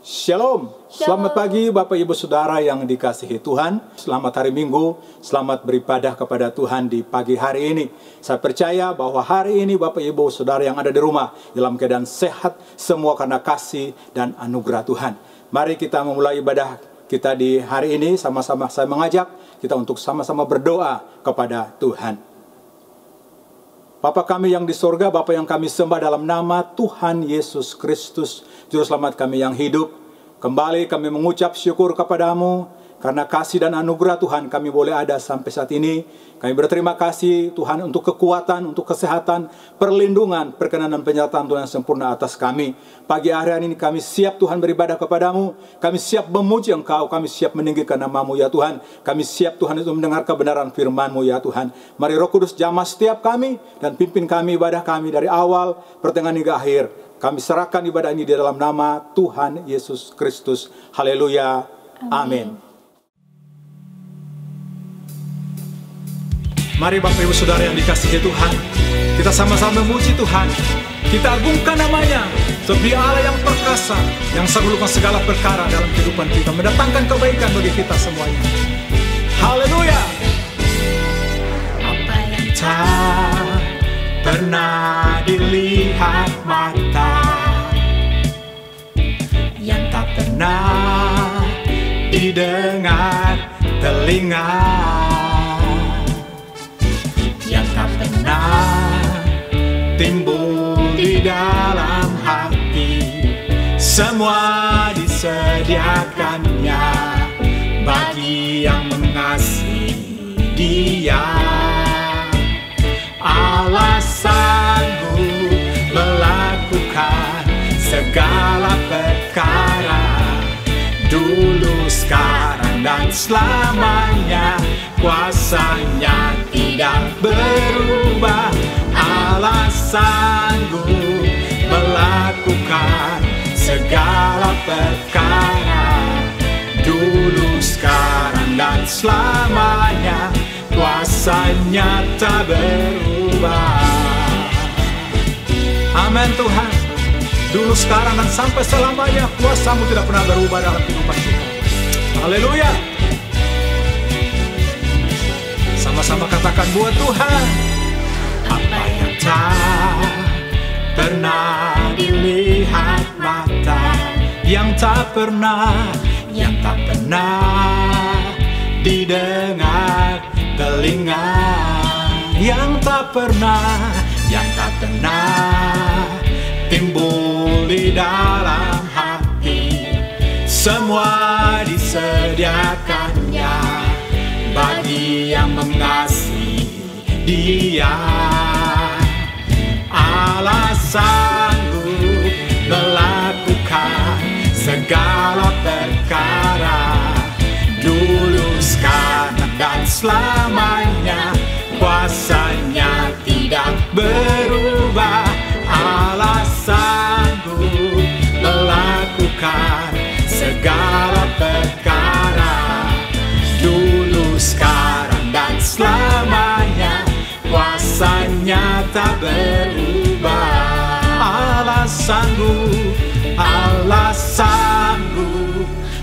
Shalom. Selamat pagi Bapak Ibu Saudara yang dikasihi Tuhan. Selamat hari Minggu, selamat beribadah kepada Tuhan di pagi hari ini. Saya percaya bahwa hari ini Bapak Ibu Saudara yang ada di rumah dalam keadaan sehat semua karena kasih dan anugerah Tuhan. Mari kita memulai ibadah kita di hari ini. Sama-sama saya mengajak kita untuk sama-sama berdoa kepada Tuhan. Bapa kami yang di sorga, Bapa yang kami sembah dalam nama Tuhan Yesus Kristus, Juru Selamat kami yang hidup. Kembali kami mengucap syukur kepadamu, karena kasih dan anugerah Tuhan kami boleh ada sampai saat ini. Kami berterima kasih Tuhan untuk kekuatan, untuk kesehatan, perlindungan, perkenanan penyertaan Tuhan yang sempurna atas kami. Pagi hari ini kami siap Tuhan beribadah kepadamu. Kami siap memuji Engkau, kami siap meninggikan namamu ya Tuhan. Kami siap Tuhan untuk mendengar kebenaran firman-Mu ya Tuhan. Mari Roh Kudus jamah setiap kami dan pimpin kami ibadah kami dari awal, pertengahan hingga akhir. Kami serahkan ibadah ini di dalam nama Tuhan Yesus Kristus. Haleluya. Amin. Mari Bapak Ibu Saudara yang dikasihi Tuhan, kita sama-sama memuji Tuhan. Kita agungkan namanya, sebab Dia Allah yang perkasa, yang sanggup melakukan segala perkara dalam kehidupan kita, mendatangkan kebaikan bagi kita semuanya. Haleluya. Apa yang tak pernah dilihat mata, yang tak pernah didengar telinga, yang tak pernah timbul di dalam hati, semua disediakannya bagi yang mengasihi Dia. Allah sanggup melakukan segala perkara, dulu, sekarang, dan selamanya. Kuasanya tidak berubah. Allah sanggup melakukan segala perkara, dulu, sekarang, dan selamanya. Kuasanya tak berubah. Amin Tuhan. Dulu, sekarang, dan sampai selamanya kuasa-Mu tidak pernah berubah dalam kehidupan kita. Haleluya. Sama-sama katakan buat Tuhan. Apa yang tak pernah dilihat mata, yang tak pernah didengar telinga, yang tak pernah timbul di dalam hati, semua disediakannya bagi yang mengasihi Dia. Allah sanggup melakukan segala perkara, dulu, sekarang, dan selamanya. Kuasanya tidak berubah. Allah sanggup melakukan segala perkara, dulu, sekarang, dan selamanya. Kuasanya tak berubah. Allah sanggup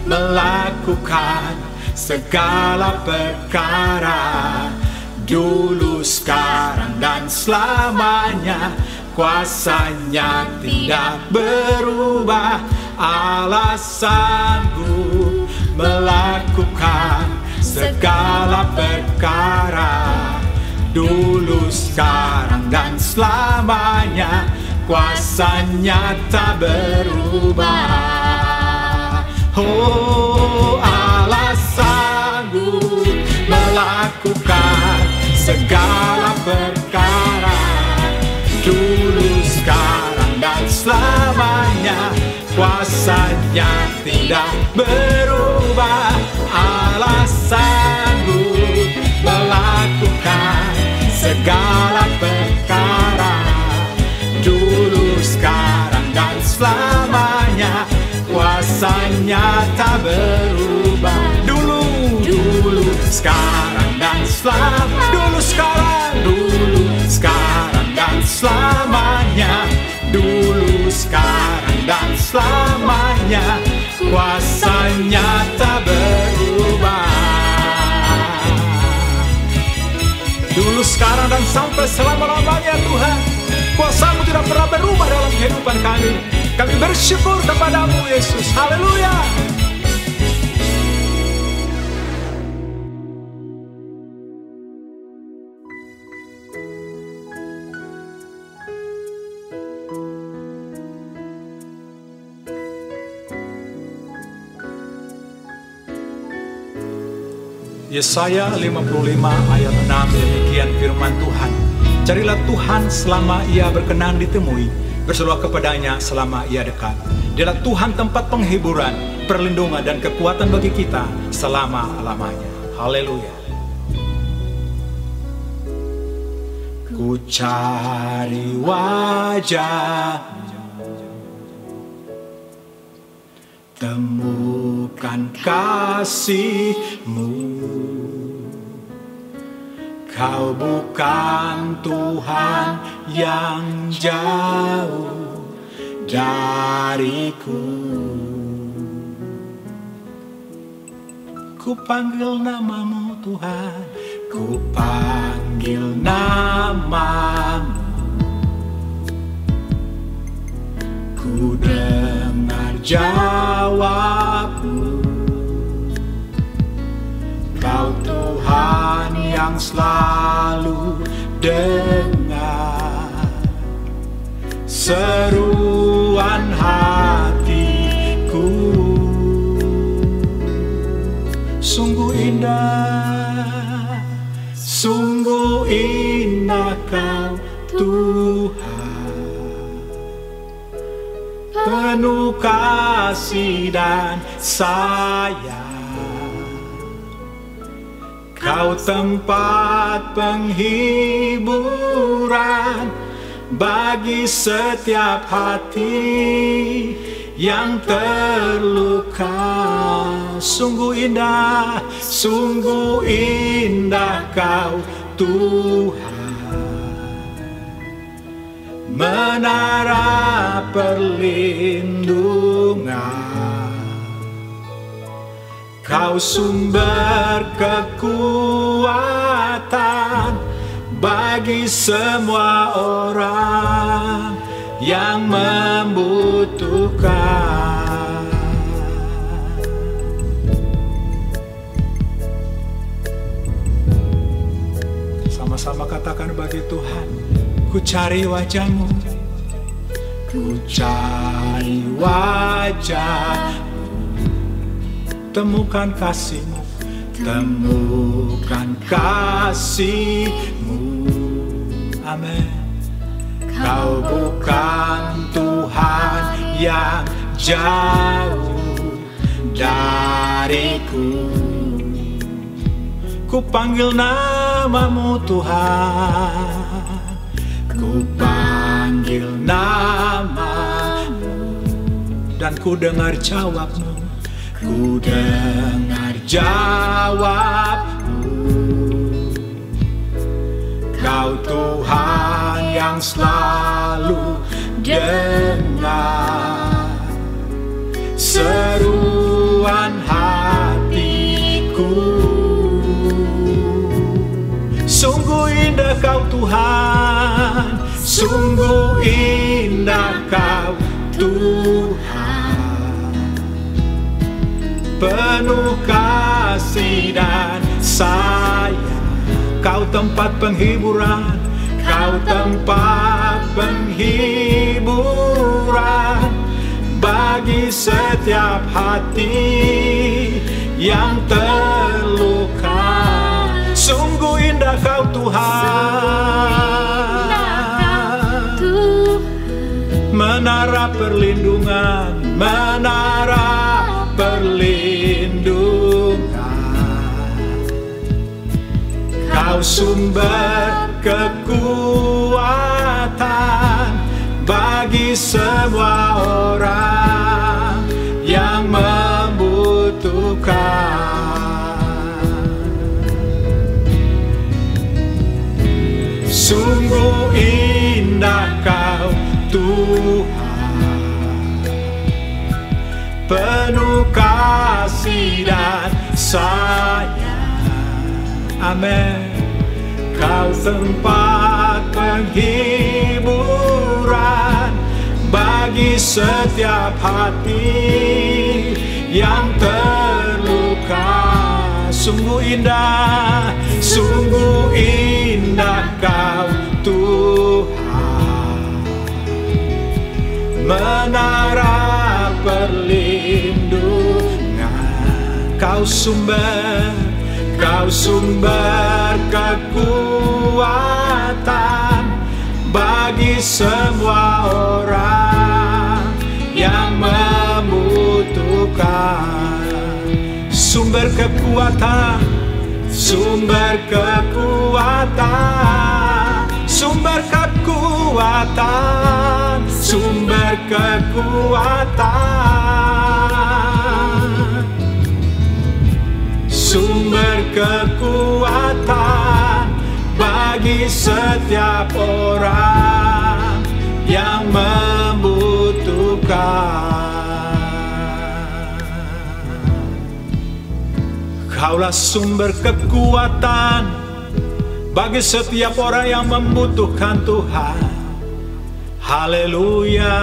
melakukan segala perkara, dulu, sekarang, dan selamanya. Kuasanya tidak berubah. Allah sanggup melakukan segala perkara, dulu, sekarang, dan selamanya. Kuasanya tak berubah. Oh, Allah sanggup melakukan segala perkara, dulu, sekarang, dan selamanya. Kuasanya tidak berubah. Allah sanggup melakukan segala perkara, dulu, sekarang, dan selamanya. Kuasanya tak berubah. Dulu, sekarang, dan selamanya. Dulu, sekarang, dan selamanya. Dulu, sekarang, dan selamanya. sampai selama-lamanya Tuhan. Kuasa-Mu tidak pernah berubah dalam kehidupan kami. Kami bersyukur kepada-Mu Yesus. Haleluya. Yesaya 55 ayat 6, demikian firman Tuhan. Carilah Tuhan selama Ia berkenan ditemui, berserulah kepadanya selama Ia dekat. Dialah Tuhan tempat penghiburan, perlindungan dan kekuatan bagi kita selama-lamanya. Haleluya. Ku cari wajah, temukan kasih-Mu. Kau bukan Tuhan yang jauh dariku. Ku panggil nama-Mu Tuhan, ku panggil nama-Mu. Ku dengar jawab-Mu. Kau Tuhan yang selalu dengar seruan hatiku. Sungguh indah Kau Tuhan, penuh kasih dan sayang. Kau tempat penghiburan bagi setiap hati yang terluka. Sungguh indah Kau Tuhan, menara perlindungan. Kau sumber kekuatan bagi semua orang yang membutuhkan. Sama-sama katakan bagi Tuhan, ku cari wajah-Mu, ku cari wajah-Mu. Temukan kasih-Mu, temukan kasih-Mu. Amin. Kau bukan Tuhan yang jauh dariku. Ku panggil nama-Mu Tuhan, ku panggil nama-Mu, dan ku dengar jawab-Mu. Ku dengar jawab-Mu. Kau Tuhan yang selalu dengar seruan hatiku. Sungguh indah Kau Tuhan, sungguh indah Kau Tuhan, penuh kasih dan sayang. Kau tempat penghiburan, Kau tempat penghiburan bagi setiap hati yang terluka. Sungguh indah Kau Tuhan, menara perlindungan, menara perlindungan. Kau sumber kekuatan bagi semua orang yang membutuhkan. Sungguh indah Kau Tuhan, penuh kasih dan sayang. Amin. Kau tempat penghiburan bagi setiap hati yang terluka. Sungguh indah Kau Tuhan, menara perlindungan. Kau sumber kekuatan bagi semua orang yang membutuhkan. Sumber kekuatan, sumber kekuatan, sumber kekuatan, sumber kekuatan, sumber kekuatan bagi setiap orang yang membutuhkan. Kaulah sumber kekuatan bagi setiap orang yang membutuhkan Tuhan. Haleluya.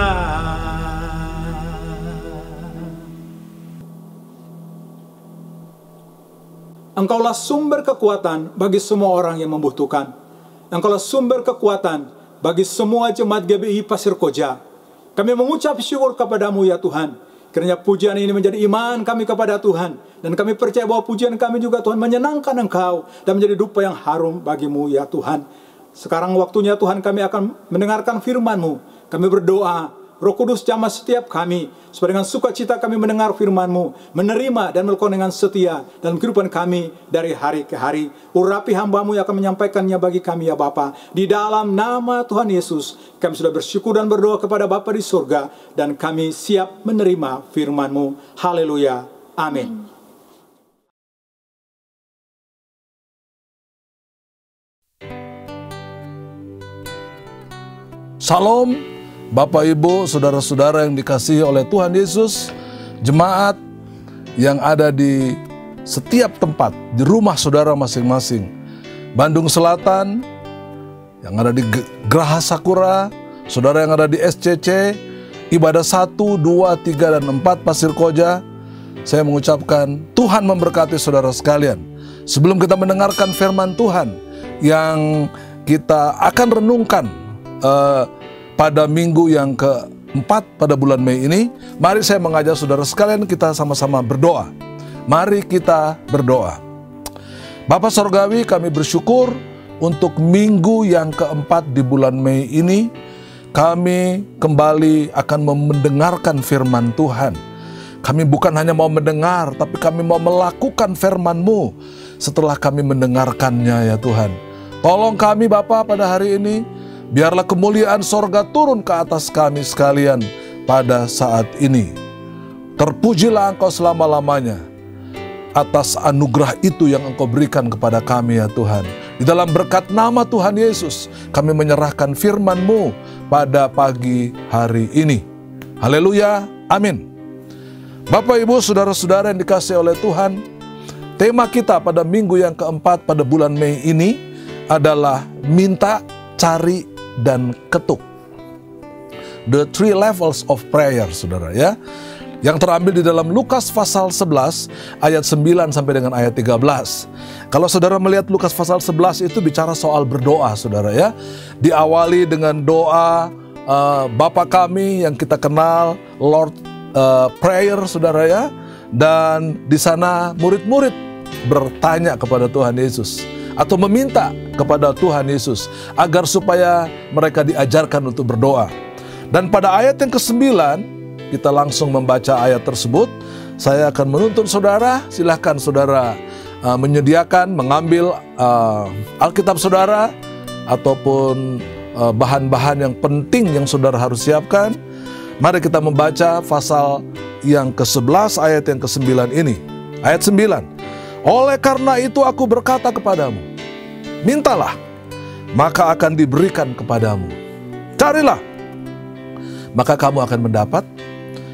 Engkaulah sumber kekuatan bagi semua orang yang membutuhkan. Engkaulah sumber kekuatan bagi semua jemaat GBI Pasir Koja. Kami mengucap syukur kepadamu ya Tuhan. Kiranya pujian ini menjadi iman kami kepada Tuhan. Dan kami percaya bahwa pujian kami juga Tuhan menyenangkan Engkau. Dan menjadi dupa yang harum bagimu ya Tuhan. Sekarang waktunya Tuhan kami akan mendengarkan firman-Mu. Kami berdoa, Roh Kudus jamah setiap kami. Supaya dengan sukacita kami mendengar firman-Mu. Menerima dan melakukan dengan setia dalam kehidupan kami dari hari ke hari. Urapi hamba-Mu yang akan menyampaikannya bagi kami ya Bapa. Di dalam nama Tuhan Yesus, kami sudah bersyukur dan berdoa kepada Bapa di surga. Dan kami siap menerima firman-Mu. Haleluya. Amin. Salam, Bapak Ibu, saudara-saudara yang dikasihi oleh Tuhan Yesus, jemaat yang ada di setiap tempat, di rumah saudara masing-masing. Bandung Selatan, yang ada di Geraha Sakura, saudara yang ada di SCC, ibadah 1, 2, 3, dan 4 Pasir Koja, saya mengucapkan Tuhan memberkati saudara sekalian. Sebelum kita mendengarkan firman Tuhan yang kita akan renungkan pada minggu yang keempat pada bulan Mei ini, mari saya mengajak saudara sekalian kita sama-sama berdoa. Mari kita berdoa. Bapa Sorgawi, kami bersyukur untuk minggu yang keempat di bulan Mei ini, kami kembali akan mendengarkan firman Tuhan. Kami bukan hanya mau mendengar, tapi kami mau melakukan firman-Mu setelah kami mendengarkannya ya Tuhan. Tolong kami Bapa pada hari ini, biarlah kemuliaan sorga turun ke atas kami sekalian pada saat ini. Terpujilah Engkau selama-lamanya atas anugerah itu yang Engkau berikan kepada kami ya Tuhan. Di dalam berkat nama Tuhan Yesus, kami menyerahkan firman-Mu pada pagi hari ini. Haleluya, amin. Bapak, Ibu, saudara-saudara yang dikasihi oleh Tuhan, tema kita pada minggu yang keempat pada bulan Mei ini adalah minta, cari, dan ketuk. The 3 levels of prayer, saudara ya. Yang terambil di dalam Lukas pasal 11 ayat 9 sampai dengan ayat 13. Kalau saudara melihat Lukas pasal 11 itu bicara soal berdoa, saudara ya. Diawali dengan doa Bapa kami yang kita kenal, Lord Prayer, saudara ya. Dan di sana murid-murid bertanya kepada Tuhan Yesus, atau meminta kepada Tuhan Yesus agar supaya mereka diajarkan untuk berdoa. Dan pada ayat yang ke-9, kita langsung membaca ayat tersebut. Saya akan menuntun saudara, silahkan saudara menyediakan, mengambil Alkitab saudara, ataupun bahan-bahan yang penting yang saudara harus siapkan. Mari kita membaca pasal yang ke-11 ayat yang ke-9 ini. Ayat 9. Oleh karena itu aku berkata kepadamu, mintalah, maka akan diberikan kepadamu. Carilah, maka kamu akan mendapat.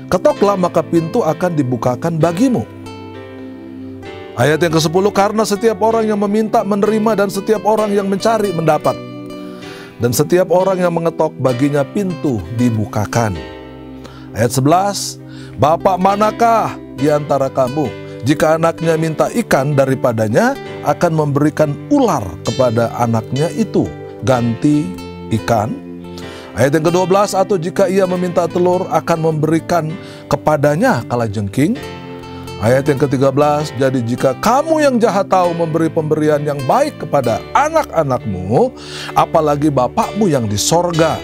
Ketoklah, maka pintu akan dibukakan bagimu. Ayat yang ke-10, karena setiap orang yang meminta menerima, dan setiap orang yang mencari mendapat, dan setiap orang yang mengetok baginya pintu dibukakan. Ayat 11, Bapak manakah di antara kamu, jika anaknya minta ikan daripadanya, akan memberikan ular kepada anaknya itu ganti ikan? Ayat yang ke-12, atau jika ia meminta telur, akan memberikan kepadanya kalajengking? Ayat yang ke-13, jadi jika kamu yang jahat tahu memberi pemberian yang baik kepada anak-anakmu, apalagi Bapakmu yang di sorga,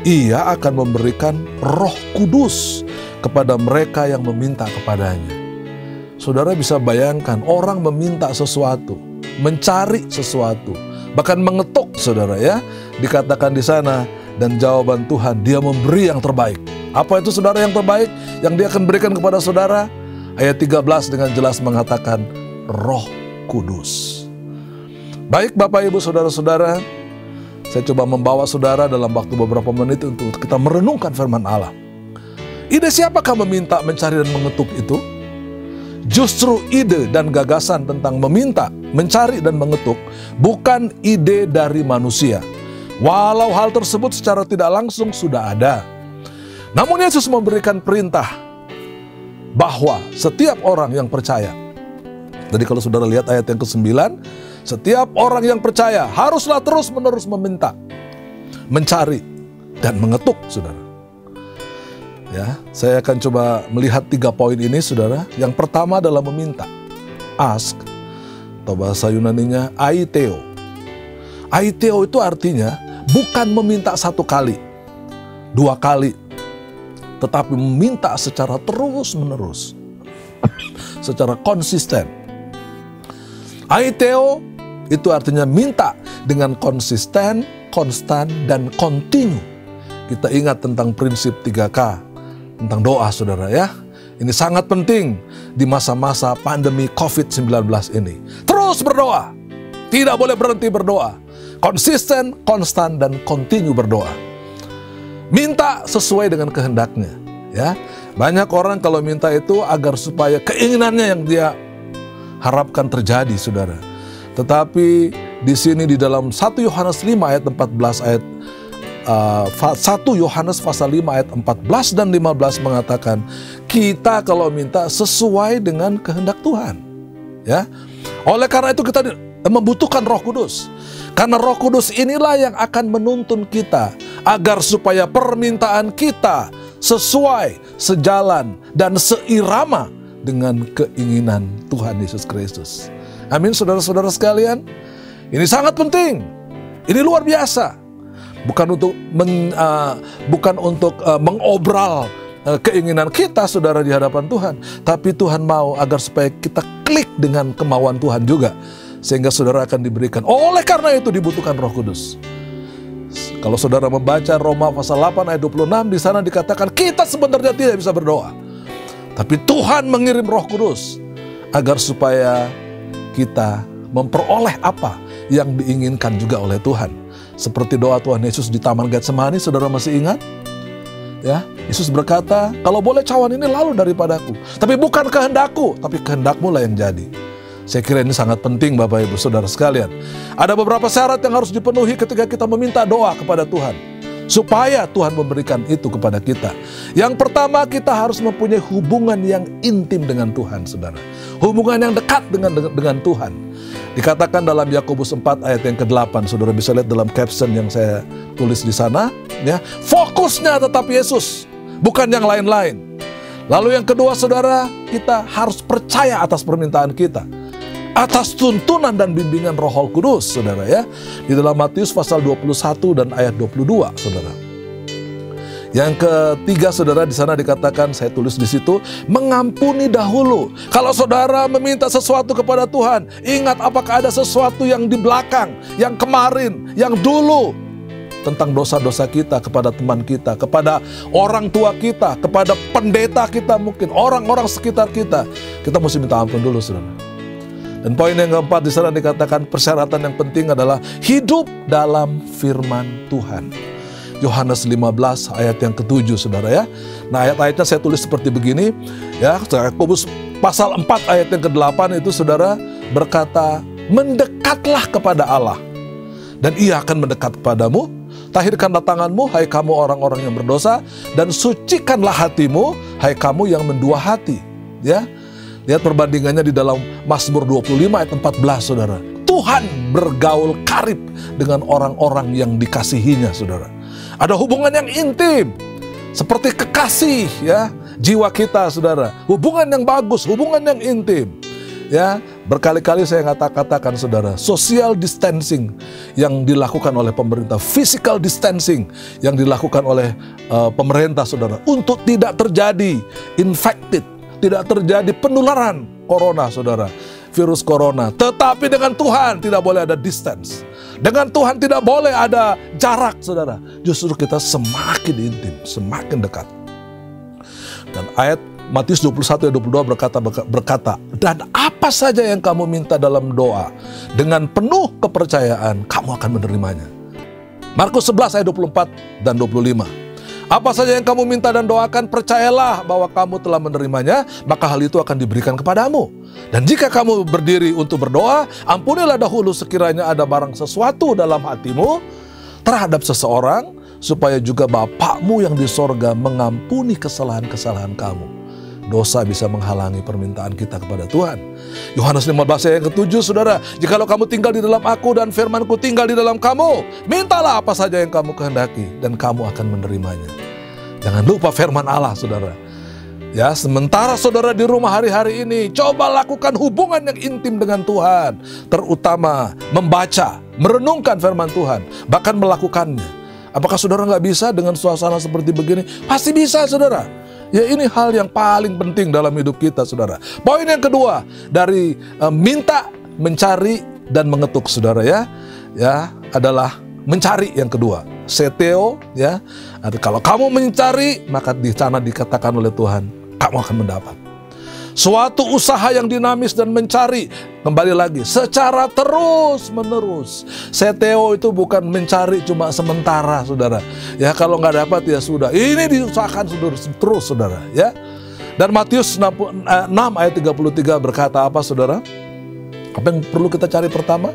Ia akan memberikan Roh Kudus kepada mereka yang meminta kepadanya. Saudara bisa bayangkan, orang meminta sesuatu, mencari sesuatu, bahkan mengetuk, saudara ya. Dikatakan di sana, dan jawaban Tuhan, Dia memberi yang terbaik. Apa itu saudara yang terbaik yang Dia akan berikan kepada saudara? Ayat 13 dengan jelas mengatakan Roh Kudus. Baik Bapak Ibu Saudara-saudara, saya coba membawa saudara dalam waktu beberapa menit untuk kita merenungkan firman Allah. Ide siapakah meminta, mencari, dan mengetuk itu? Justru ide dan gagasan tentang meminta, mencari, dan mengetuk bukan ide dari manusia. Walau hal tersebut secara tidak langsung sudah ada. Namun Yesus memberikan perintah bahwa setiap orang yang percaya. Jadi kalau saudara lihat ayat yang ke-9, setiap orang yang percaya haruslah terus-menerus meminta, mencari, dan mengetuk, saudara. Ya, saya akan coba melihat 3 poin ini, saudara. Yang pertama adalah meminta, ask, atau bahasa Yunaninya aiteo. Aiteo itu artinya bukan meminta 1 kali, 2 kali, tetapi meminta secara terus-menerus, secara konsisten. Aiteo itu artinya minta dengan konsisten, konstan, dan kontinu. Kita ingat tentang prinsip 3K, tentang doa, saudara ya. Ini sangat penting di masa-masa pandemi COVID-19 ini. Terus berdoa, tidak boleh berhenti berdoa. Konsisten, konstan, dan kontinu berdoa. Minta sesuai dengan kehendaknya, ya. Banyak orang kalau minta itu agar supaya keinginannya yang dia harapkan terjadi, saudara. Tetapi di sini di dalam 1 Yohanes 5 ayat 14 ayat 1 Yohanes pasal 5 ayat 14 dan 15 mengatakan kita kalau minta sesuai dengan kehendak Tuhan, ya. Oleh karena itu kita membutuhkan Roh Kudus. Karena Roh Kudus inilah yang akan menuntun kita agar supaya permintaan kita sesuai, sejalan, dan seirama dengan keinginan Tuhan Yesus Kristus. Amin, saudara-saudara sekalian. Ini sangat penting. Ini luar biasa. Bukan untuk mengobral keinginan kita, saudara, di hadapan Tuhan. Tapi Tuhan mau agar supaya kita klik dengan kemauan Tuhan juga. Sehingga saudara akan diberikan. Oleh karena itu dibutuhkan Roh Kudus. Kalau saudara membaca Roma pasal 8 ayat 26, di sana dikatakan kita sebenarnya tidak bisa berdoa. Tapi Tuhan mengirim Roh Kudus agar supaya kita memperoleh apa yang diinginkan juga oleh Tuhan. Seperti doa Tuhan Yesus di Taman Getsemani, saudara masih ingat? Ya, Yesus berkata, kalau boleh cawan ini lalu daripadaku. Tapi bukan kehendakku, tapi kehendakmu lah yang jadi. Saya kira ini sangat penting Bapak Ibu Saudara sekalian. Ada beberapa syarat yang harus dipenuhi ketika kita meminta doa kepada Tuhan, supaya Tuhan memberikan itu kepada kita. Yang pertama, kita harus mempunyai hubungan yang intim dengan Tuhan, saudara. Hubungan yang dekat dengan Tuhan. Dikatakan dalam Yakobus 4 ayat yang ke-8, saudara bisa lihat dalam caption yang saya tulis di sana, ya. Fokusnya tetap Yesus, bukan yang lain-lain. Lalu yang kedua, saudara, kita harus percaya atas permintaan kita, atas tuntunan dan bimbingan Roh Kudus, saudara ya. Di dalam Matius pasal 21 dan ayat 22, saudara. Yang ketiga, saudara, di sana dikatakan, saya tulis di situ, mengampuni dahulu. Kalau saudara meminta sesuatu kepada Tuhan, ingat apakah ada sesuatu yang di belakang, yang kemarin, yang dulu, tentang dosa-dosa kita kepada teman kita, kepada orang tua kita, kepada pendeta kita mungkin, orang-orang sekitar kita. Kita mesti minta ampun dulu, saudara. Dan poin yang keempat di sana dikatakan persyaratan yang penting adalah hidup dalam firman Tuhan. Yohanes 15 ayat yang ke-7, saudara ya. Nah, ayat-ayatnya saya tulis seperti begini ya. Yakobus pasal 4 ayat yang ke-8 itu saudara berkata, mendekatlah kepada Allah dan Ia akan mendekat kepadamu. Tahirkanlah tanganmu, hai kamu orang-orang yang berdosa, dan sucikanlah hatimu, hai kamu yang mendua hati. Ya, lihat perbandingannya di dalam Mazmur 25 ayat 14, saudara. Tuhan bergaul karib dengan orang-orang yang dikasihinya, saudara. Ada hubungan yang intim, seperti kekasih, ya, jiwa kita, saudara. Hubungan yang bagus, hubungan yang intim. Ya, berkali-kali saya katakan saudara, social distancing yang dilakukan oleh pemerintah, physical distancing yang dilakukan oleh pemerintah, saudara, untuk tidak terjadi infected, tidak terjadi penularan corona, saudara, virus corona. Tetapi dengan Tuhan tidak boleh ada distance. Dengan Tuhan tidak boleh ada jarak, saudara. Justru kita semakin intim, semakin dekat. Dan ayat Matius 21 ayat 22 berkata, dan apa saja yang kamu minta dalam doa, dengan penuh kepercayaan kamu akan menerimanya. Markus 11 ayat 24 dan 25. Apa saja yang kamu minta dan doakan, percayalah bahwa kamu telah menerimanya, maka hal itu akan diberikan kepadamu. Dan jika kamu berdiri untuk berdoa, ampunilah dahulu sekiranya ada barang sesuatu dalam hatimu terhadap seseorang, supaya juga Bapakmu yang di sorga mengampuni kesalahan-kesalahan kamu. Dosa bisa menghalangi permintaan kita kepada Tuhan. Yohanes 15 ayat yang ke-7, saudara, jikalau kamu tinggal di dalam aku dan firmanku tinggal di dalam kamu, mintalah apa saja yang kamu kehendaki dan kamu akan menerimanya. Jangan lupa firman Allah, saudara. Ya, sementara saudara di rumah hari-hari ini, coba lakukan hubungan yang intim dengan Tuhan, terutama membaca, merenungkan firman Tuhan, bahkan melakukannya. Apakah saudara nggak bisa dengan suasana seperti begini? Pasti bisa, saudara. Ya, ini hal yang paling penting dalam hidup kita, saudara. Poin yang kedua dari minta, mencari, dan mengetuk, saudara ya, adalah mencari yang kedua. Seteo, ya. Kalau kamu mencari, maka di sana dikatakan oleh Tuhan, kamu akan mendapat. Suatu usaha yang dinamis dan mencari, kembali lagi, secara terus-menerus. Seteo itu bukan mencari cuma sementara, saudara. Ya, kalau nggak dapat ya sudah. Ini diusahakan terus, saudara. Ya. Dan Matius 6 ayat 33 berkata apa, saudara? Apa yang perlu kita cari pertama?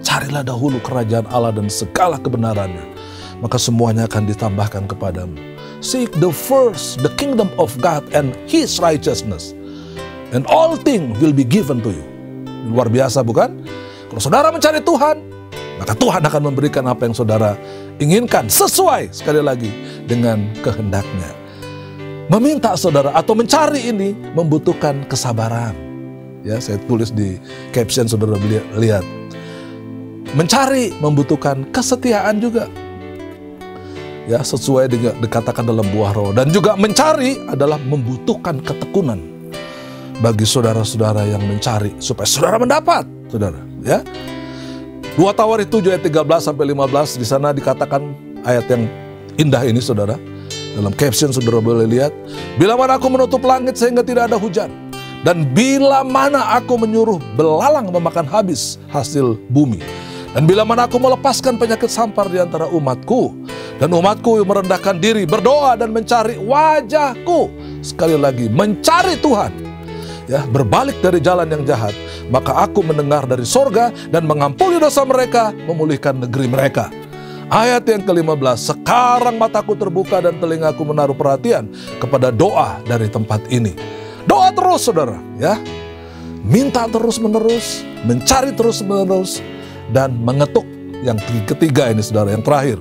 Carilah dahulu kerajaan Allah dan segala kebenarannya, maka semuanya akan ditambahkan kepadamu. Seek the kingdom of God and His righteousness, and all things will be given to you. Luar biasa, bukan? Kalau saudara mencari Tuhan, maka Tuhan akan memberikan apa yang saudara inginkan, sesuai, sekali lagi, dengan kehendaknya. Meminta, saudara, atau mencari ini membutuhkan kesabaran. Ya, saya tulis di caption, saudara lihat. Mencari membutuhkan kesetiaan juga. Ya, sesuai dengan dikatakan dalam buah roh. Dan juga mencari adalah membutuhkan ketekunan bagi saudara-saudara yang mencari, supaya saudara mendapat, saudara, ya. 2 Tawarik 7 ayat 13 sampai 15, di sana dikatakan ayat yang indah ini, saudara. Dalam caption saudara boleh lihat, bila mana aku menutup langit sehingga tidak ada hujan, dan bila mana aku menyuruh belalang memakan habis hasil bumi, dan bila mana aku melepaskan penyakit sampar di antara umatku, dan umatku merendahkan diri, berdoa dan mencari wajahku, sekali lagi mencari Tuhan, ya, berbalik dari jalan yang jahat, maka aku mendengar dari sorga dan mengampuni dosa mereka, memulihkan negeri mereka. Ayat yang ke-15, sekarang mataku terbuka dan telingaku menaruh perhatian kepada doa dari tempat ini. Doa terus, saudara, ya. Minta terus-menerus, mencari terus-menerus, dan mengetuk. Yang ketiga ini, saudara, yang terakhir.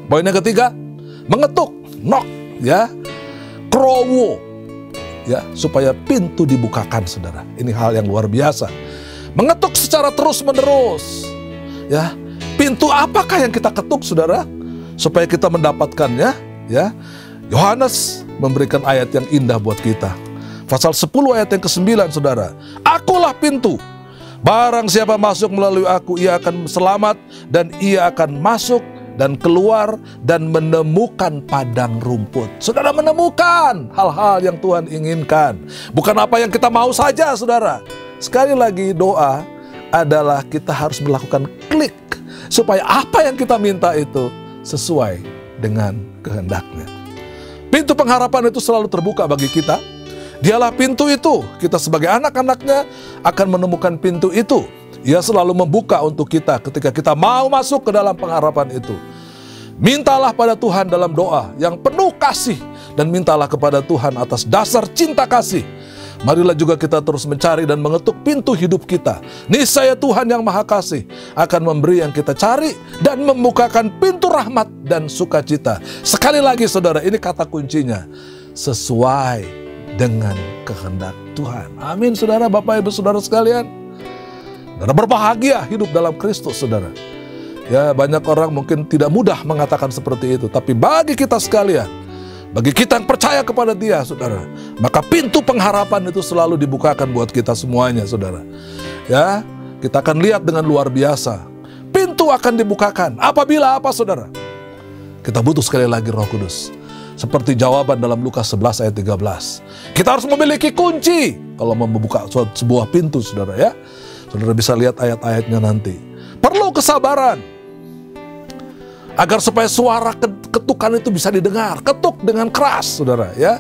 Poin yang ketiga, mengetuk, knock, ya. Krowo, ya, supaya pintu dibukakan, saudara. Ini hal yang luar biasa. Mengetuk secara terus-menerus, ya. Pintu apakah yang kita ketuk, saudara, supaya kita mendapatkannya, ya? Yohanes memberikan ayat yang indah buat kita. Pasal 10 ayat yang ke-9, saudara. Akulah pintu. Barang siapa masuk melalui aku, ia akan selamat, dan ia akan masuk dan keluar dan menemukan padang rumput. Saudara, menemukan hal-hal yang Tuhan inginkan. Bukan apa yang kita mau saja, saudara. Sekali lagi, doa adalah kita harus melakukan klik, supaya apa yang kita minta itu sesuai dengan kehendak-Nya. Pintu pengharapan itu selalu terbuka bagi kita. Dialah pintu itu. Kita sebagai anak-anak-Nya akan menemukan pintu itu. Ia selalu membuka untuk kita ketika kita mau masuk ke dalam pengharapan itu. Mintalah pada Tuhan dalam doa yang penuh kasih, dan mintalah kepada Tuhan atas dasar cinta kasih. Marilah juga kita terus mencari dan mengetuk pintu hidup kita. Niscaya Tuhan yang Maha Kasih akan memberi yang kita cari dan membukakan pintu rahmat dan sukacita. Sekali lagi saudara, ini kata kuncinya, sesuai dengan kehendak Tuhan. Amin saudara, Bapak Ibu saudara sekalian. Saudara berbahagia hidup dalam Kristus saudara. Ya, banyak orang mungkin tidak mudah mengatakan seperti itu, tapi bagi kita sekalian, bagi kita yang percaya kepada Dia, saudara, maka pintu pengharapan itu selalu dibukakan buat kita semuanya, saudara. Ya, kita akan lihat dengan luar biasa. Pintu akan dibukakan. Apabila apa, saudara? Kita butuh sekali lagi Roh Kudus. Seperti jawaban dalam Lukas 11 ayat 13. Kita harus memiliki kunci kalau membuka sebuah pintu, saudara ya. Saudara bisa lihat ayat-ayatnya nanti. Perlu kesabaran. Agar supaya suara ketukan itu bisa didengar. Ketuk dengan keras, saudara ya.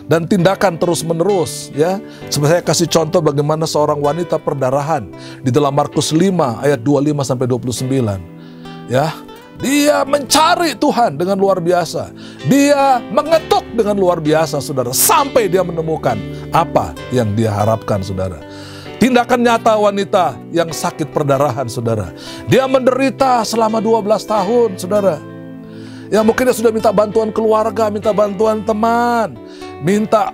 Dan tindakan terus menerus ya. Seperti saya kasih contoh bagaimana seorang wanita perdarahan di dalam Markus 5 ayat 25 sampai 29. Ya. Dia mencari Tuhan dengan luar biasa. Dia mengetuk dengan luar biasa, saudara. Sampai dia menemukan apa yang dia harapkan, saudara. Tindakan nyata wanita yang sakit perdarahan, saudara. Dia menderita selama 12 tahun, saudara. Ya mungkin dia sudah minta bantuan keluarga, minta bantuan teman, minta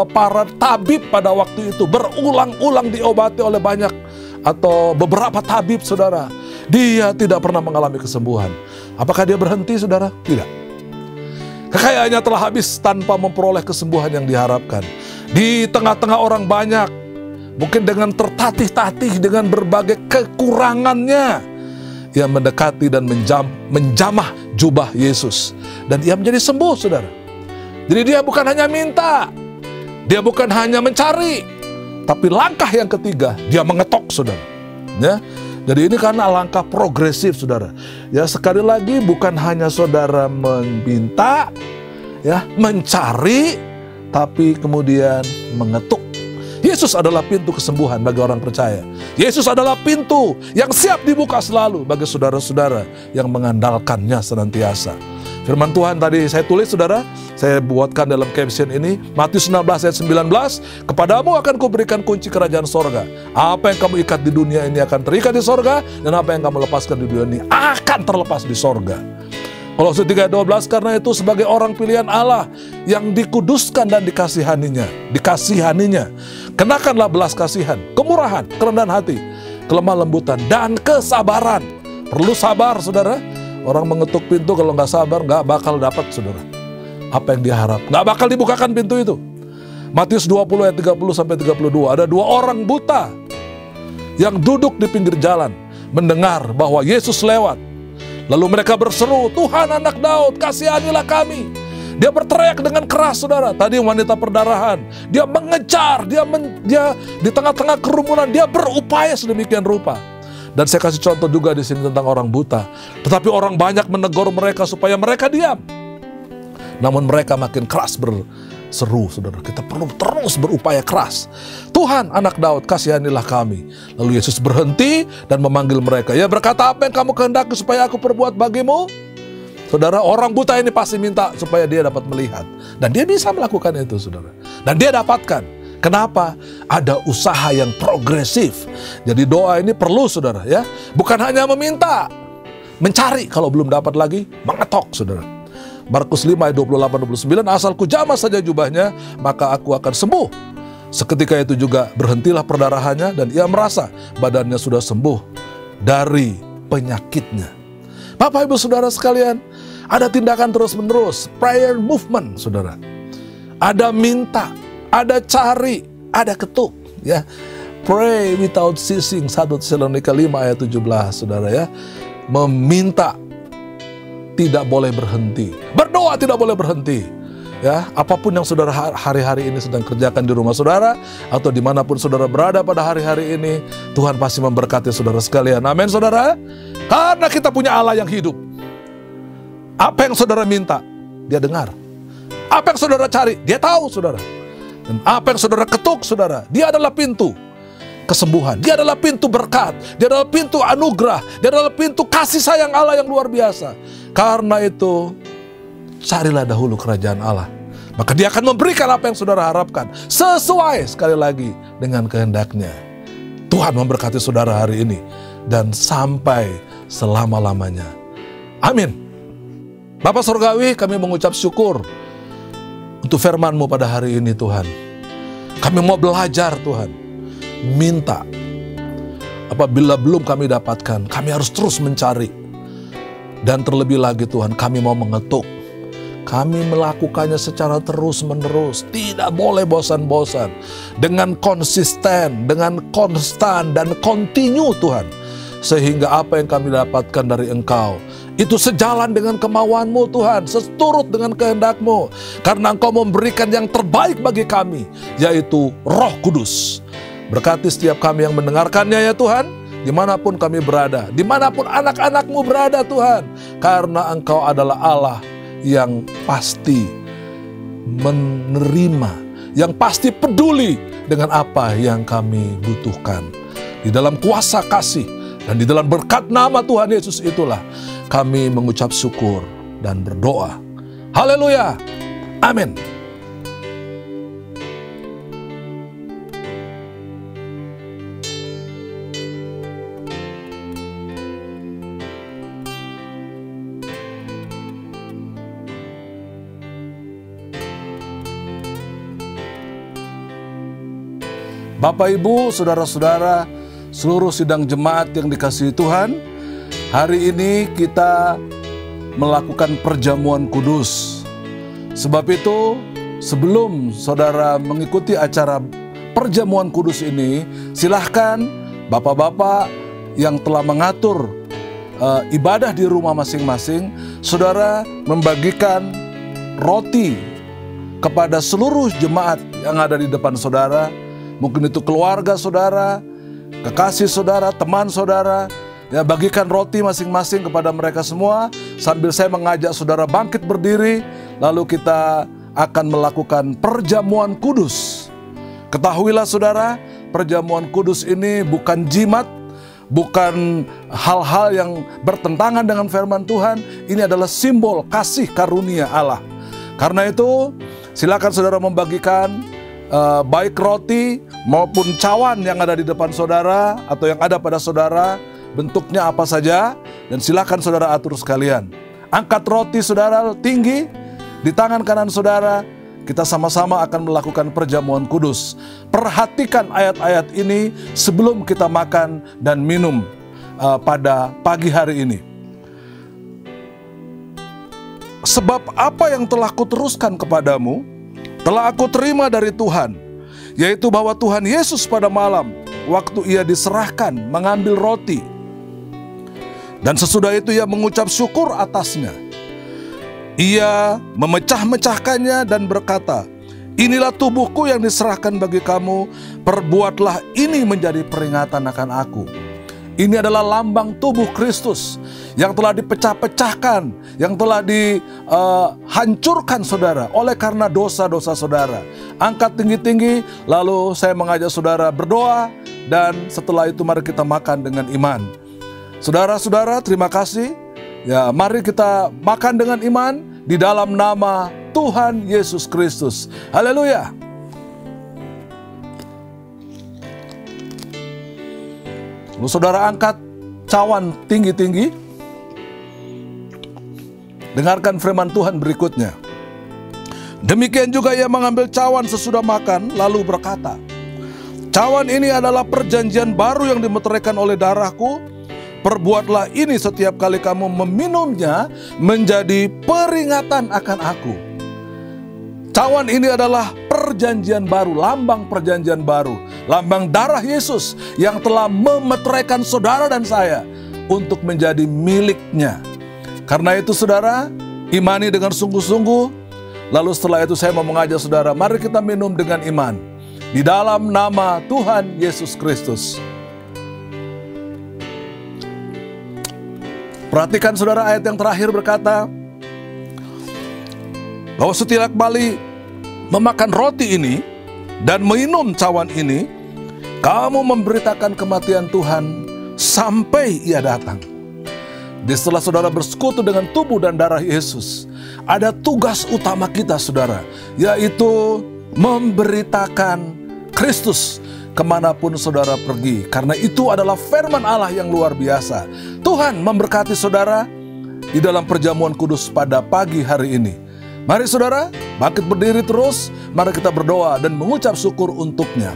para tabib pada waktu itu. Berulang-ulang diobati oleh banyak atau beberapa tabib, saudara. Dia tidak pernah mengalami kesembuhan. Apakah dia berhenti, saudara? Tidak. Kekayaannya telah habis tanpa memperoleh kesembuhan yang diharapkan. Di tengah-tengah orang banyak, mungkin dengan tertatih-tatih dengan berbagai kekurangannya, ia mendekati dan menjamah jubah Yesus. Dan ia menjadi sembuh, saudara. Jadi dia bukan hanya minta, dia bukan hanya mencari, tapi langkah yang ketiga, dia mengetok, saudara. Ya, jadi ini karena langkah progresif, saudara. Ya sekali lagi, bukan hanya saudara meminta, ya mencari, tapi kemudian mengetuk. Yesus adalah pintu kesembuhan bagi orang percaya. Yesus adalah pintu yang siap dibuka selalu bagi saudara-saudara yang mengandalkannya senantiasa. Firman Tuhan tadi saya tulis, saudara, saya buatkan dalam caption ini, Matius 16 ayat 19, kepadamu akan kuberikan kunci kerajaan sorga. Apa yang kamu ikat di dunia ini akan terikat di sorga, dan apa yang kamu lepaskan di dunia ini akan terlepas di sorga. Kolose 3:12, karena itu sebagai orang pilihan Allah yang dikuduskan dan dikasihaninya, kenakanlah belas kasihan, kemurahan, kerendahan hati, kelemah lembutan, dan kesabaran. Perlu sabar, saudara. Orang mengetuk pintu kalau nggak sabar nggak bakal dapat, saudara. Apa yang dia harap, nggak bakal dibukakan pintu itu. Matius 20 ayat 30 sampai 32, ada dua orang buta yang duduk di pinggir jalan mendengar bahwa Yesus lewat. Lalu mereka berseru, Tuhan anak Daud, kasihanilah kami. Dia berteriak dengan keras, saudara. Tadi wanita perdarahan, dia mengejar, dia di tengah-tengah kerumunan, dia berupaya sedemikian rupa. Dan saya kasih contoh juga di sini tentang orang buta. Tetapi orang banyak menegur mereka supaya mereka diam. Namun mereka makin keras berseru, saudara. Kita perlu terus berupaya keras. Tuhan anak Daud, kasihanilah kami. Lalu Yesus berhenti dan memanggil mereka. Ya berkata, apa yang kamu kehendaki supaya aku perbuat bagimu? Saudara, orang buta ini pasti minta supaya dia dapat melihat. Dan dia bisa melakukan itu, saudara. Dan dia dapatkan. Kenapa? Ada usaha yang progresif. Jadi doa ini perlu, saudara ya. Bukan hanya meminta, mencari, kalau belum dapat lagi, mengetok, saudara. Markus 5 ayat 28-29, asalku jamah saja jubahnya, maka aku akan sembuh. Seketika itu juga berhentilah perdarahannya dan ia merasa badannya sudah sembuh dari penyakitnya. Bapak Ibu Saudara sekalian, ada tindakan terus-menerus, prayer movement, saudara. Ada minta, ada cari, ada ketuk, ya. Pray without ceasing, 1 Tesalonika 5 ayat 17, saudara ya. Meminta tidak boleh berhenti. Berdoa tidak boleh berhenti. Ya, apapun yang saudara hari-hari ini sedang kerjakan di rumah saudara atau dimanapun saudara berada pada hari-hari ini, Tuhan pasti memberkati saudara sekalian. Amin, saudara. Karena kita punya Allah yang hidup. Apa yang saudara minta, dia dengar. Apa yang saudara cari, dia tahu, saudara. Dan apa yang saudara ketuk, saudara, dia adalah pintu kesembuhan. Dia adalah pintu berkat. Dia adalah pintu anugerah. Dia adalah pintu kasih sayang Allah yang luar biasa. Karena itu, carilah dahulu kerajaan Allah. Maka dia akan memberikan apa yang saudara harapkan. Sesuai sekali lagi dengan kehendaknya. Tuhan memberkati saudara hari ini. Dan sampai selama-lamanya. Amin. Bapa Surgawi, kami mengucap syukur untuk firman-Mu pada hari ini, Tuhan. Kami mau belajar, Tuhan. Minta. Apabila belum kami dapatkan, kami harus terus mencari. Dan terlebih lagi, Tuhan, kami mau mengetuk. Kami melakukannya secara terus-menerus. Tidak boleh bosan-bosan. Dengan konsisten, dengan konstan, dan kontinu, Tuhan. Sehingga apa yang kami dapatkan dari Engkau, itu sejalan dengan kemauan-Mu, Tuhan, seturut dengan kehendak-Mu. Karena Engkau memberikan yang terbaik bagi kami, yaitu Roh Kudus. Berkati setiap kami yang mendengarkannya, ya Tuhan, dimanapun kami berada, dimanapun anak-anak-Mu berada, Tuhan. Karena Engkau adalah Allah yang pasti menerima, yang pasti peduli dengan apa yang kami butuhkan. Di dalam kuasa kasih dan di dalam berkat nama Tuhan Yesus itulah kami mengucap syukur dan berdoa. Haleluya. Amin. Bapak, Ibu, saudara-saudara, seluruh sidang jemaat yang dikasihi Tuhan, hari ini kita melakukan perjamuan kudus. Sebab itu, sebelum saudara mengikuti acara perjamuan kudus ini, silahkan bapak-bapak yang telah mengatur ibadah di rumah masing-masing, saudara membagikan roti kepada seluruh jemaat yang ada di depan saudara. Mungkin itu keluarga saudara, kekasih saudara, teman saudara. Ya, bagikan roti masing-masing kepada mereka semua. Sambil saya mengajak saudara bangkit berdiri, lalu kita akan melakukan perjamuan kudus. Ketahuilah saudara, perjamuan kudus ini bukan jimat, bukan hal-hal yang bertentangan dengan firman Tuhan. Ini adalah simbol kasih karunia Allah. Karena itu, silakan saudara membagikan baik roti maupun cawan yang ada di depan saudara atau yang ada pada saudara, bentuknya apa saja, dan silakan saudara atur sekalian. Angkat roti saudara tinggi di tangan kanan saudara. Kita sama-sama akan melakukan perjamuan kudus. Perhatikan ayat-ayat ini sebelum kita makan dan minum pada pagi hari ini. Sebab apa yang telah kuteruskan kepadamu telah aku terima dari Tuhan, yaitu bahwa Tuhan Yesus pada malam, waktu ia diserahkan, mengambil roti. Dan sesudah itu ia mengucap syukur atasnya. Ia memecah-mecahkannya dan berkata, "Inilah tubuhku yang diserahkan bagi kamu, perbuatlah ini menjadi peringatan akan aku." Ini adalah lambang tubuh Kristus yang telah dipecah-pecahkan, yang telah dihancurkan saudara oleh karena dosa-dosa saudara. Angkat tinggi-tinggi, lalu saya mengajak saudara berdoa, dan setelah itu mari kita makan dengan iman. Saudara-saudara, terima kasih. Ya, mari kita makan dengan iman di dalam nama Tuhan Yesus Kristus. Haleluya. Lalu saudara angkat cawan tinggi-tinggi. Dengarkan firman Tuhan berikutnya. Demikian juga ia mengambil cawan sesudah makan, lalu berkata, "Cawan ini adalah perjanjian baru yang dimeteraikan oleh darahku. Perbuatlah ini setiap kali kamu meminumnya menjadi peringatan akan aku." Cawan ini adalah perjanjian baru, lambang perjanjian baru, lambang darah Yesus yang telah memeteraikan saudara dan saya untuk menjadi miliknya. Karena itu saudara, imani dengan sungguh-sungguh. Lalu setelah itu saya mau mengajak saudara, mari kita minum dengan iman di dalam nama Tuhan Yesus Kristus. Perhatikan saudara, ayat yang terakhir berkata, bahwa setiap kali memakan roti ini dan minum cawan ini, kamu memberitakan kematian Tuhan sampai Ia datang. Setelah saudara bersekutu dengan tubuh dan darah Yesus, ada tugas utama kita saudara, yaitu memberitakan Kristus kemanapun saudara pergi. Karena itu adalah firman Allah yang luar biasa. Tuhan memberkati saudara di dalam perjamuan kudus pada pagi hari ini. Mari saudara, bangkit berdiri terus, mari kita berdoa dan mengucap syukur untuknya.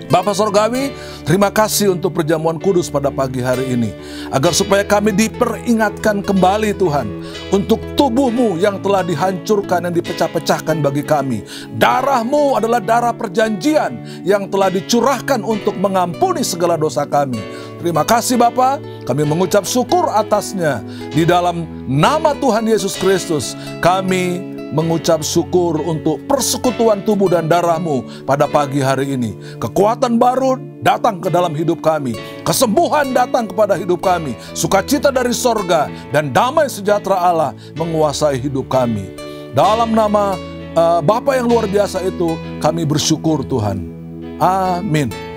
Bapa Sorgawi, terima kasih untuk perjamuan kudus pada pagi hari ini. Agar supaya kami diperingatkan kembali Tuhan, untuk tubuh-Mu yang telah dihancurkan dan dipecah-pecahkan bagi kami. Darah-Mu adalah darah perjanjian yang telah dicurahkan untuk mengampuni segala dosa kami. Terima kasih Bapa, kami mengucap syukur atasnya. Di dalam nama Tuhan Yesus Kristus, kami mengucap syukur untuk persekutuan tubuh dan darah-Mu pada pagi hari ini. Kekuatan baru datang ke dalam hidup kami. Kesembuhan datang kepada hidup kami. Sukacita dari sorga dan damai sejahtera Allah menguasai hidup kami. Dalam nama Bapa yang luar biasa itu, kami bersyukur Tuhan. Amin.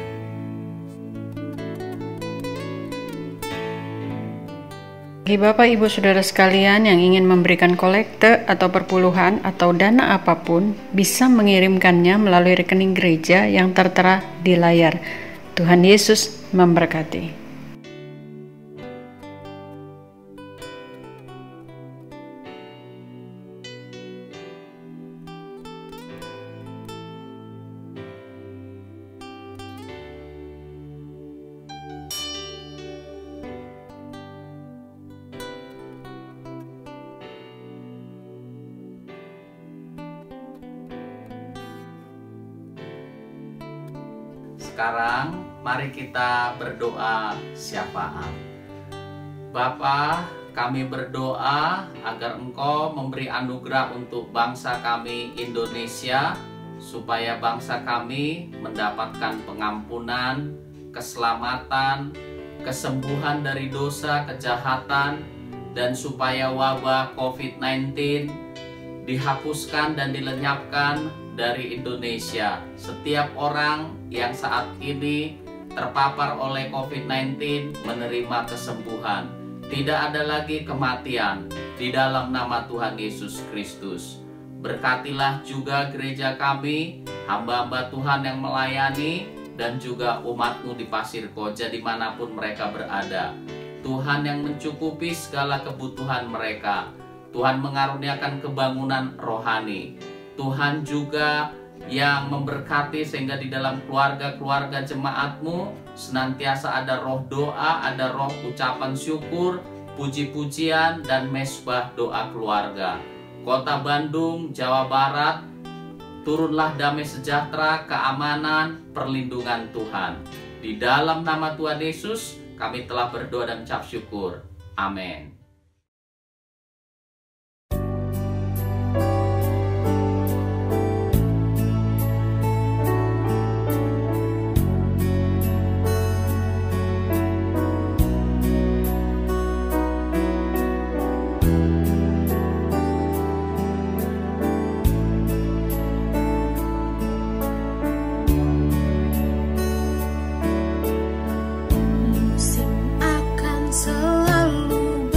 Bagi Bapak Ibu Saudara sekalian yang ingin memberikan kolekte atau perpuluhan atau dana apapun, bisa mengirimkannya melalui rekening gereja yang tertera di layar. Tuhan Yesus memberkati. Sekarang mari kita berdoa syafaat. Bapa, kami berdoa agar Engkau memberi anugerah untuk bangsa kami Indonesia, supaya bangsa kami mendapatkan pengampunan, keselamatan, kesembuhan dari dosa, kejahatan, dan supaya wabah COVID-19 dihapuskan dan dilenyapkan dari Indonesia. Setiap orang yang saat ini terpapar oleh COVID-19 menerima kesembuhan. Tidak ada lagi kematian di dalam nama Tuhan Yesus Kristus. Berkatilah juga gereja kami, hamba-hamba Tuhan yang melayani, dan juga umat-Mu di Pasir Koja dimanapun mereka berada. Tuhan yang mencukupi segala kebutuhan mereka. Tuhan mengaruniakan kebangunan rohani. Tuhan juga yang memberkati sehingga di dalam keluarga-keluarga jemaat-Mu senantiasa ada roh doa, ada roh ucapan syukur, puji-pujian, dan mesbah doa keluarga. Kota Bandung, Jawa Barat, turunlah damai sejahtera, keamanan, perlindungan Tuhan. Di dalam nama Tuhan Yesus, kami telah berdoa dan ucap syukur. Amin. Musim akan selalu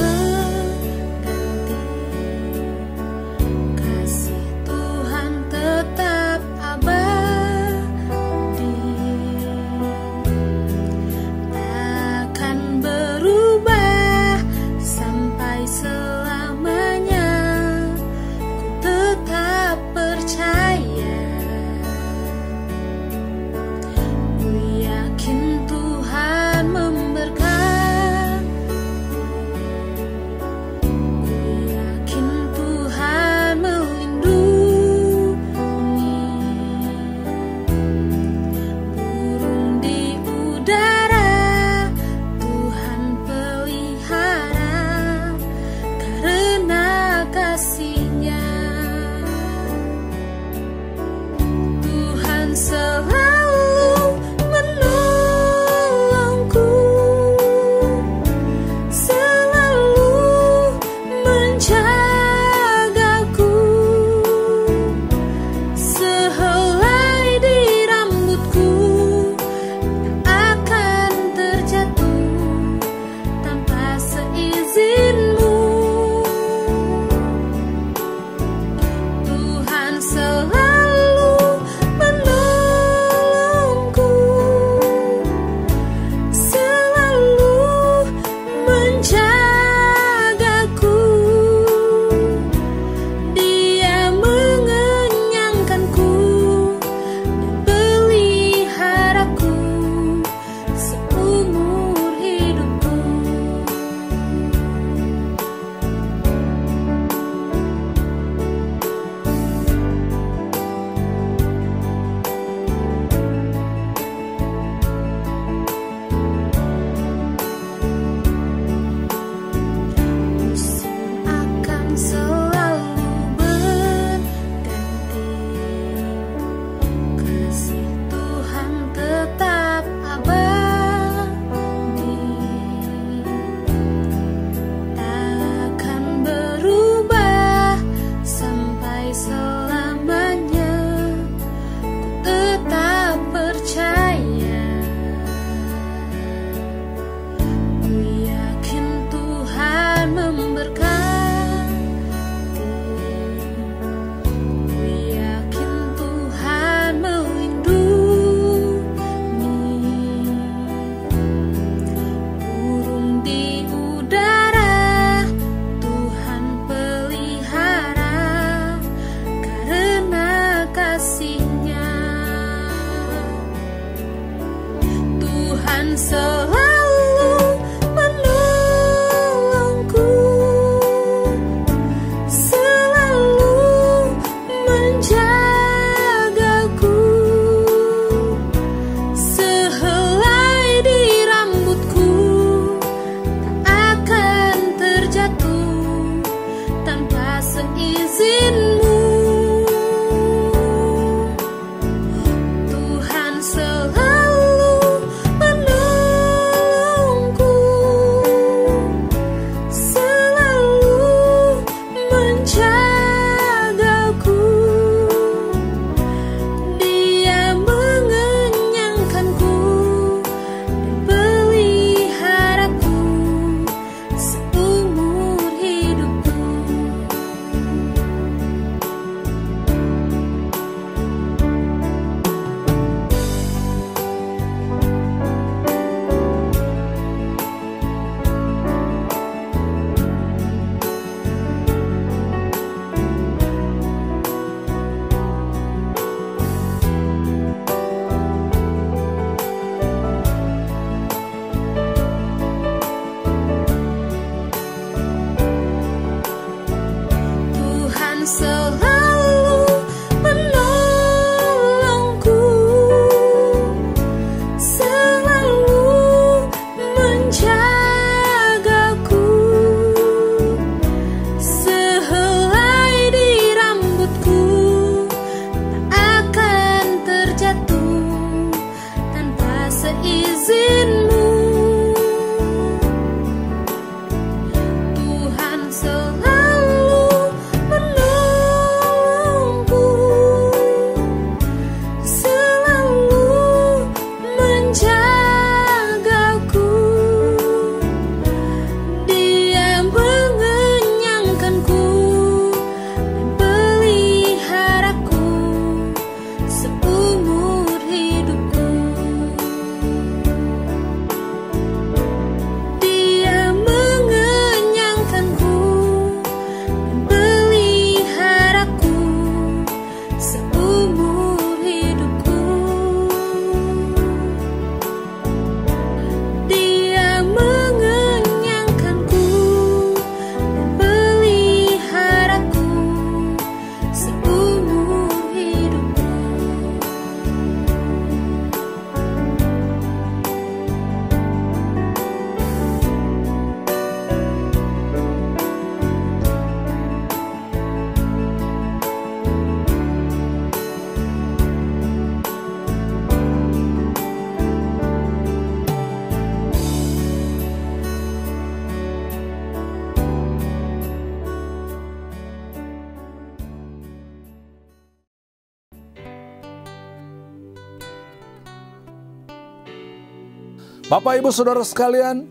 Bapak Ibu Saudara sekalian,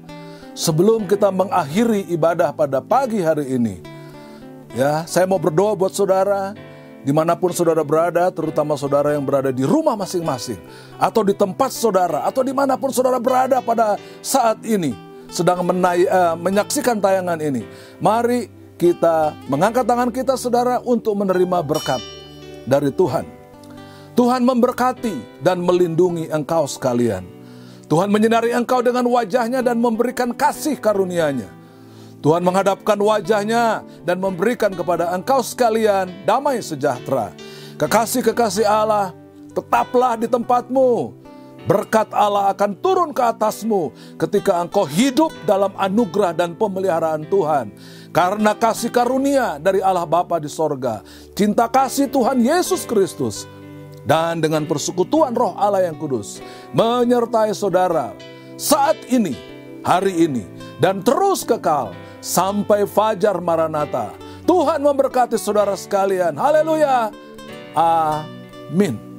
sebelum kita mengakhiri ibadah pada pagi hari ini, ya, saya mau berdoa buat saudara dimanapun saudara berada, terutama saudara yang berada di rumah masing-masing, atau di tempat saudara, atau dimanapun saudara berada pada saat ini, sedang menyaksikan tayangan ini. Mari kita mengangkat tangan kita saudara untuk menerima berkat dari Tuhan. Tuhan memberkati dan melindungi engkau sekalian. Tuhan menyinari engkau dengan wajahnya dan memberikan kasih karunia-Nya. Tuhan menghadapkan wajahnya dan memberikan kepada engkau sekalian damai sejahtera. Kekasih-kekasih Allah, tetaplah di tempatmu. Berkat Allah akan turun ke atasmu ketika engkau hidup dalam anugerah dan pemeliharaan Tuhan. Karena kasih karunia dari Allah Bapa di sorga, cinta kasih Tuhan Yesus Kristus, dan dengan persekutuan Roh Allah yang kudus menyertai saudara saat ini, hari ini, dan terus kekal sampai fajar Maranatha. Tuhan memberkati saudara sekalian. Haleluya. Amin.